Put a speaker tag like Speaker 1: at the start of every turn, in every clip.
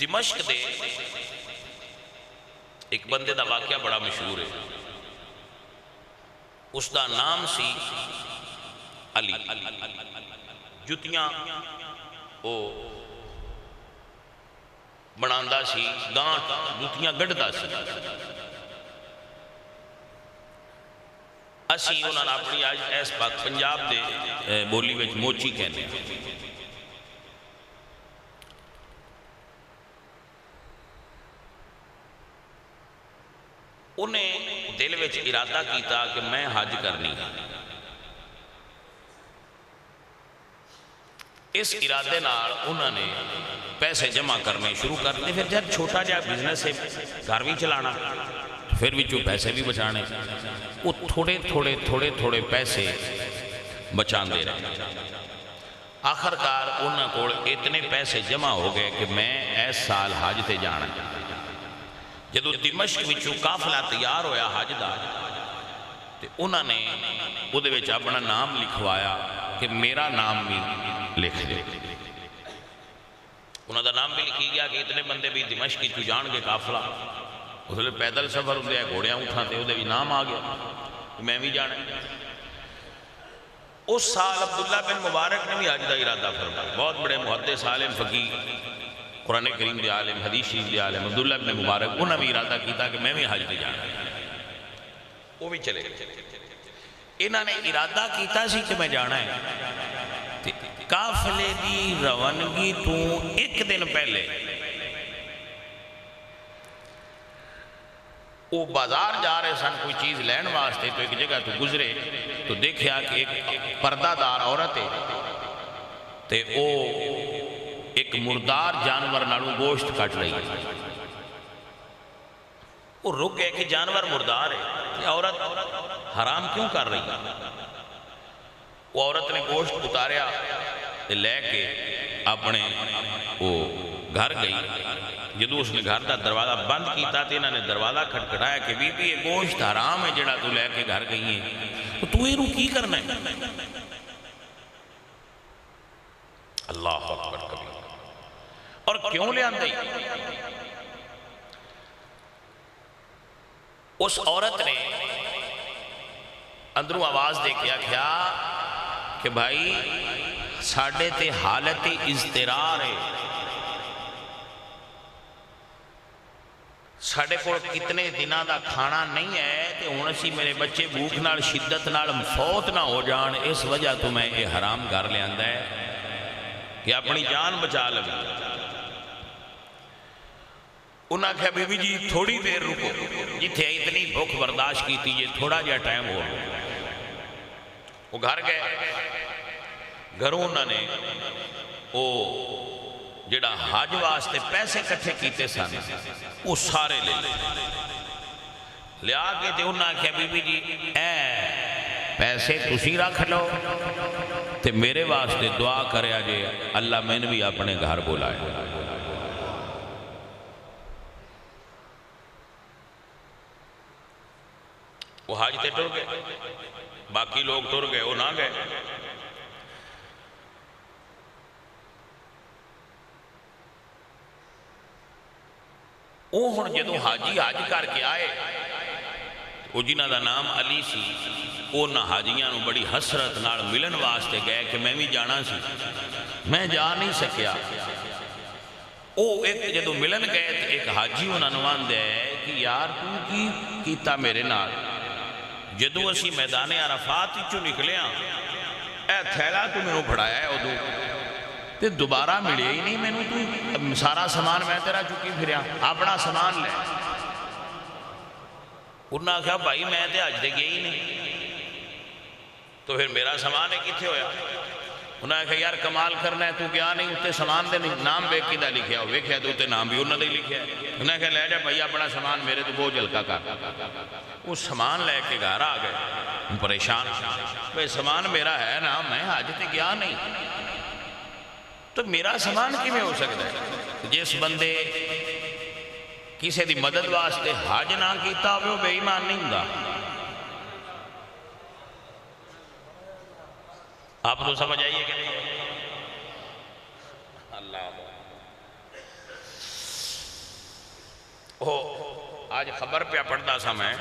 Speaker 1: دمشق دے ایک بندے دا واقعہ بڑا مشہور ہے، اس دا نام سی علی۔ جتیاں او بناندا سی، گانٹ جتیاں گڑدا سی۔ اسی انہاں نے اپنی آج ایس پاک پنجاب دے بولی وچ موچی کہنے ہیں۔ انہیں دل وچ ارادہ کیتا کہ میں حج کرنی ہے۔ اس ارادے نال انہوں نے پیسے جمع کرنے شروع کرتے، پھر جب چھوٹا جا بزنس ہے گھر بھی چلانا، پھر بھی جو پیسے بھی بچانے، وہ تھوڑے پیسے بچان دے رہے۔ آخر کار انہوں کو اتنے پیسے جمع ہو گئے کہ میں اس سال حج تے جانا۔ جدو دمشق وچوں قافلہ تیار ہویا حج دا، تے انہوں نے اودے وچ اپنا نام لکھوایا کہ میرا نام بھی لکھ دے۔ انہوں دا نام بھی لکھی گیا کہ اتنے بندے بھی دمشق کی جان کے قافلہ، اس لئے پیدل سفر ہوندے ہیں، گھوڑیاں اٹھاتے، اودے بھی نام آ گیا میں بھی جانا۔ اس سال عبداللہ بن مبارک نے بھی حج دا ارادہ فرمایا۔ بہت بڑے محدث عالم فقیہ، قرآن کریم دے عالم، حدیث شریف دے عالم عبداللہ بن مبارک، انہوں نے بھی ارادہ کیتا کہ میں بھی حج تے جانا۔ وہ بھی چلے گئے۔ انہوں نے ارادہ کیتا سی کہ میں جانا ہے، قافلے دی روانگی تو ایک دن پہلے وہ بازار جا رہے سن کوئی چیز لین واسطے، تو ایک جگہ تو گزرے تو دیکھیا کہ ایک پردہ دار عورت ہے، تے وہ ایک مردار جانور نالوں گوشت کٹ رہی ہے۔ وہ رک گئے کہ جانور مردار ہے، یہ عورت حرام کیوں کر رہی ہے؟ وہ عورت نے گوشت اتاریا لے کے اپنے وہ گھر گئی۔ جدو اس نے گھر دا دروازہ بند کیتا تھے، انہوں نے دروازہ کھٹکھٹایا کہ بی بی یہ گوشت حرام ہے جڑا تو لے کے گھر گئی ہے، تو یہ رو کی کرنا ہے؟ اللہ اکبر کبھی، اور کیوں لے آندے؟ اس عورت نے اندروں آواز دے کے کیا کہ بھائی ساڑھے تے حالت اضطرار ہے، ساڑھے کو کتنے دنہ دا کھانا نہیں ہے، تے ہونسی میرے بچے بھوک نال شدت نال فوت نہ ہو جان، اس وجہ تو میں یہ حرام کر لے آندہ ہے کہ اپنی جان بچا لگی۔ انہاں کہا بی بی جی تھوڑی دیر رکو، جتھے اتنی بھوک برداشت کی تھی، یہ تھوڑا جا ٹائم ہو۔ وہ گھر گئے، گھروں انہوں نے وہ جڑا حج واسطے پیسے کٹھے کیتے سن وہ سارے لے لیا کے تے انہوں نے کہا بی بی جی اے پیسے تسی رکھ لو تے میرے واسطے دعا کرے آجے اللہ میں نے بھی اپنے گھر بلائے۔ وہ حج تے ٹر گئے، باقی لوگ ٹر گئے، وہ نہ گئے۔ وہ ہن جدو حاجی حج کر کے آئے، وہ جنہ دا نام علی سی، وہ نہ حاجیاں نو بڑی حسرت نال ملن واسطے گئے کہ میں بھی جانا سی، میں جا نہیں سکیا۔ وہ ایک جدو ملن گئے تو ایک حاجی انہوں نے آندے کہ یار تو کی کیتا میرے نال؟ جدو اسی میدان عرفات چو نکلے ہاں، اے تھیلا تو میں نے پڑھایا ہے ادو تے دوبارہ ملے ہی نہیں، میں نے تو سارا سامان میں تیرا چکی پھریا، اپنا سامان لے۔ انہوں نے کہا بھائی میں تے حج دے گیا ہی نہیں، تو پھر میرا سامان ہے کتھے ہویا؟ انہوں نے کہا یار کمال کرنا ہے، تو کیا نہیں اتے سامان دے نام بیک کی دا لکھیا ہو، ویکھیا تو اتے نام بھی انہوں نے لکھیا ہے۔ انہوں نے کہا لے جا بھائی اپنا سامان میرے تو بہت جلکا کر۔ وہ سامان لے کے گھر آ گئے پریشان، بھائی سامان میرا ہے نا، میں حج تے گیا نہیں، تو میرا سامان کی میں ہو سکتا ہے؟ جس بندے کسی دی مدد واسطے حج نہ کیتا ہوئے وہ بے ایمان نہیں ہوں۔ آپ تو سمجھ آئیے کہ نہیں؟ اللہ آج خبر پہ پڑھتا سا میں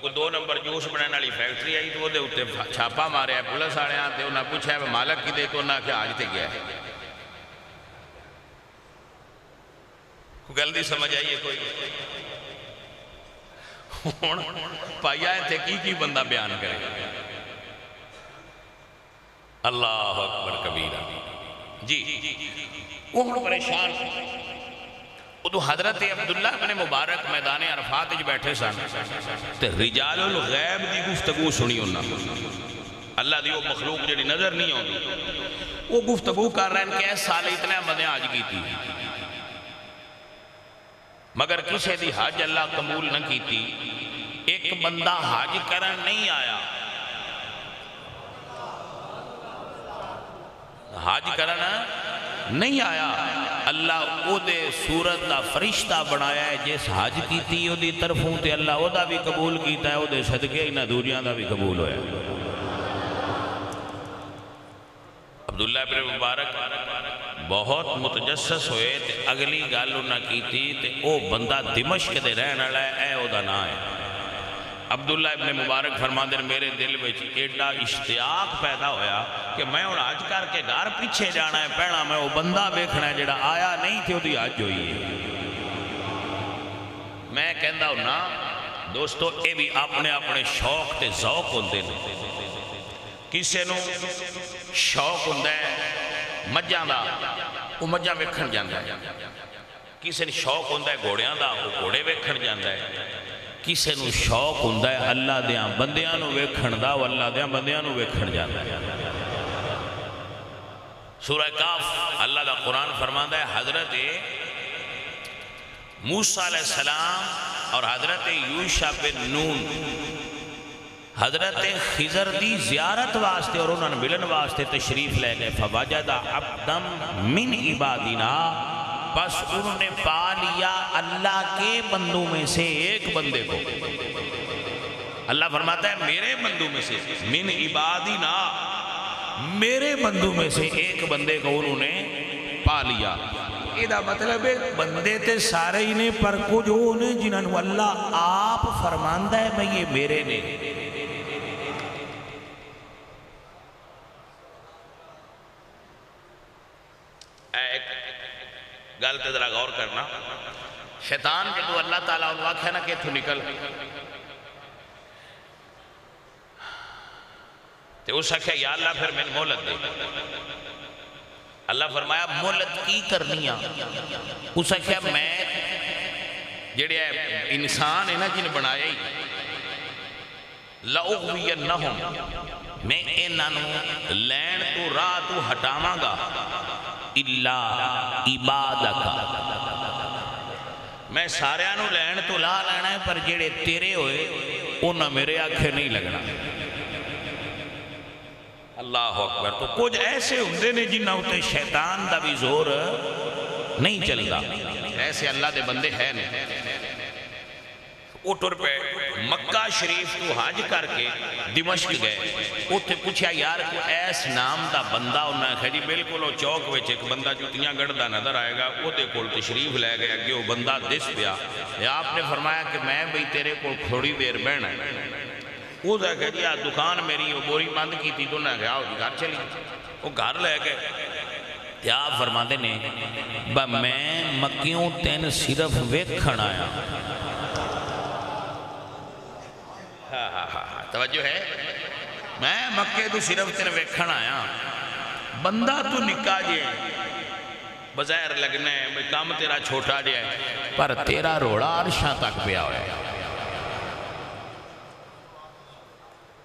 Speaker 1: کوئی 2 نمبر جوس بنانے والی فیکٹری آئی تو وہ چھاپا ماریا پولیس والے تو انہیں پوچھا مالک کی دے تو انہیں آخیا آج تے گیا ہے. گل دی سمجھ آئیے کوئی ہوں پائیا اتنے کی بندہ بیان کرے. اللہ اکبر کبیرہ. جی وہ ہوں پریشان. ادو حضرت عبداللہ بن مبارک میدان عرفات بیٹھے سن تے رجال الغیب دی گفتگو سنی انہاں. اللہ دی وہ مخلوق جڑی نظر نہیں ہوندی وہ گفتگو کر رہے ہیں کہ اس سال اتنے بندے حج کیتی مگر کسی دی حج اللہ قبول نہ کیتی. ایک بندہ حج کرن نہیں آیا, حج کرنا نہیں آیا, اللہ او دے صورت دا فرشتہ بنایا ہے جس حج کیتی او دی طرفوں تے اللہ او دا بھی قبول کیتا ہے, او دے صدقے انہاں دوریاں دا بھی قبول ہویا. عبداللہ بن مبارک بہت متجسس ہوئے تے اگلی گل انہاں کیتی تے او بندہ دمشق دے رہن والا ہے, اے او دا نام ہے. عبداللہ ابن مبارک فرماندے میرے دل میں ایڈا اشتیاق پیدا ہویا کہ میں اور حج کر کے گھر پیچھے جانا ہے پہنا میں وہ بندہ بیکھنا ہے جڑا آیا نہیں تھی وہ دی حج ہوئی ہے. میں کہندا ہوں نا دوستو اے بھی اپنے اپنے شوق تے ذوق ہوندے نے. کسے نو شوق ہوندا ہے مجھاں دا وہ مجھاں ویکھن جاندا ہے, کسے نو شوق ہوندا ہے گھوڑیاں دا وہ گھوڑے ویکھن جاندا ہے, کسے نو شوق ہوندا ہے اللہ دیاں بندیاں نو ویکھن دا وہ اللہ دیاں بندیاں نو ویکھن جاندا ہے. سورہ کاف اللہ دا قرآن فرماندا ہے حضرت موسیٰ علیہ السلام اور حضرت یوشع بن نون حضرت خضر دی زیارت واسطے اور انہوں نے ملن واسطے تشریف لے گئے. فوجد عبدا من عبادنا, بس انہوں نے پا لیا اللہ کے بندوں میں سے ایک بندے کو. اللہ فرماتا ہے میرے بندوں میں سے, من عبادنا, میرے بندوں میں سے ایک بندے کو انہوں نے پا لیا. یہ مطلب ہے بندے تے سارے ہی نے پر کچھ وہ نے جنہوں اللہ آپ فرماندہ ہے میں یہ میرے نے. گل تے ذرا غور کرنا. شیطان جدو اللہ تعالیٰ انہوں آکھا ہے نا کہ تو نکل تو اس آکھا یا اللہ پھر میں مہلت دے. اللہ فرمایا مہلت کی کرنی ہے. اس آکھا میں جڑے انسان ہے نا جن بنایا ہی لَأُغْوِيَنَّهُمْ, میں انہوں لین تو راہ تو ہٹاواں گا اللہ عبادک, میں سارے انہوں لین تو لا لینا ہے پر جڑے تیرے ہوئے انہوں میرے آنکھیں نہیں لگنا. اللہ اکبر. تو کچھ ایسے ہوندے نے جنہ ہوتے شیطان دا بھی زور نہیں چلتا, ایسے اللہ دے بندے ہیں نہیں. وہ ٹر پہ مکہ شریف تو حج کر کے دمشق گئے. اتنے پوچھا یار کو ایس نام دا بندہ انہوں نے کہا جی بالکل وہ چوک وچ ایک بندہ جتیاں گڑھدا نظر آئے گا, وہ دے کول تشریف لے گئے اگے وہ بندہ دس پیا. آپ نے فرمایا کہ میں بھئی تیرے کو تھوڑی دیر بہنا ہے. وہ کہا جی دکان میری وہ بوری بند کی تھی تو انہوں نے کہا آؤ جی گھر چلی. وہ گھر لے گئے. آپ فرماتے نے میں مکیوں تین صرف ویکھن آیا. توجہ ہے, میں مکے تو صرف تین ویکھن آیا. بندہ تو نکا جے بظاہر لگنا ہے کام تیرا چھوٹا جے پر تیرا روڑا عرشاں تک پیا ہوئے.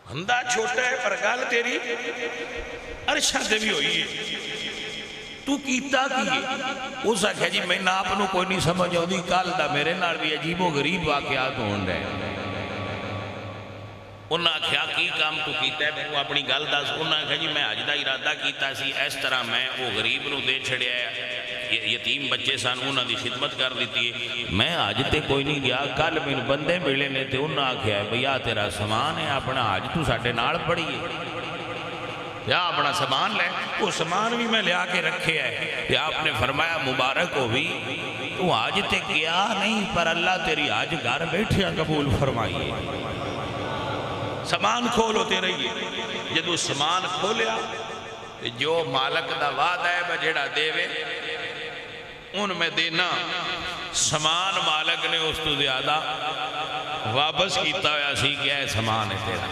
Speaker 1: بندہ چھوٹا ہے پر گال تیری عرشاں تے بھی ہوئی ہے. تو کیتا کیے اس آکھا جی میں آپ نو کوئی نہیں سمجھ ہوندی, کال دا میرے نال بھی عجیب و غریب واقعات ہون رہے. انہاں کیا کی کام تو کیتا ہے میں اپنی گل دس. انہاں کہا جی میں حج دا ارادہ کیتا سی اس طرح میں وہ غریب نو دے چھڑیا ہے, یتیم بچے سان انہاں دی خدمت کر دیتی ہے. میں حج تے کوئی نہیں گیا, کل میں بندے ملے نے تے انہاں کہا ہے بھیا تیرا سامان ہے اپنا حج تو ساڈے نال پڑی ہے یا اپنا سامان لے. وہ سامان بھی میں لیا کے رکھے ہے. یا آپ نے فرمایا مبارک ہو بھی تو آج تے گیا نہیں پر اللہ تیری آج گھر بیٹھے قبول فرمائیے سامان کھولوتے رہیے جدو سامان کھولیا جو مالک دا وعدہ ہے بجڑا دے وے ان میں دینا سامان مالک نے اس تو زیادہ واپس کیتا ہویا سی کیا ہے سامان ہے تیرا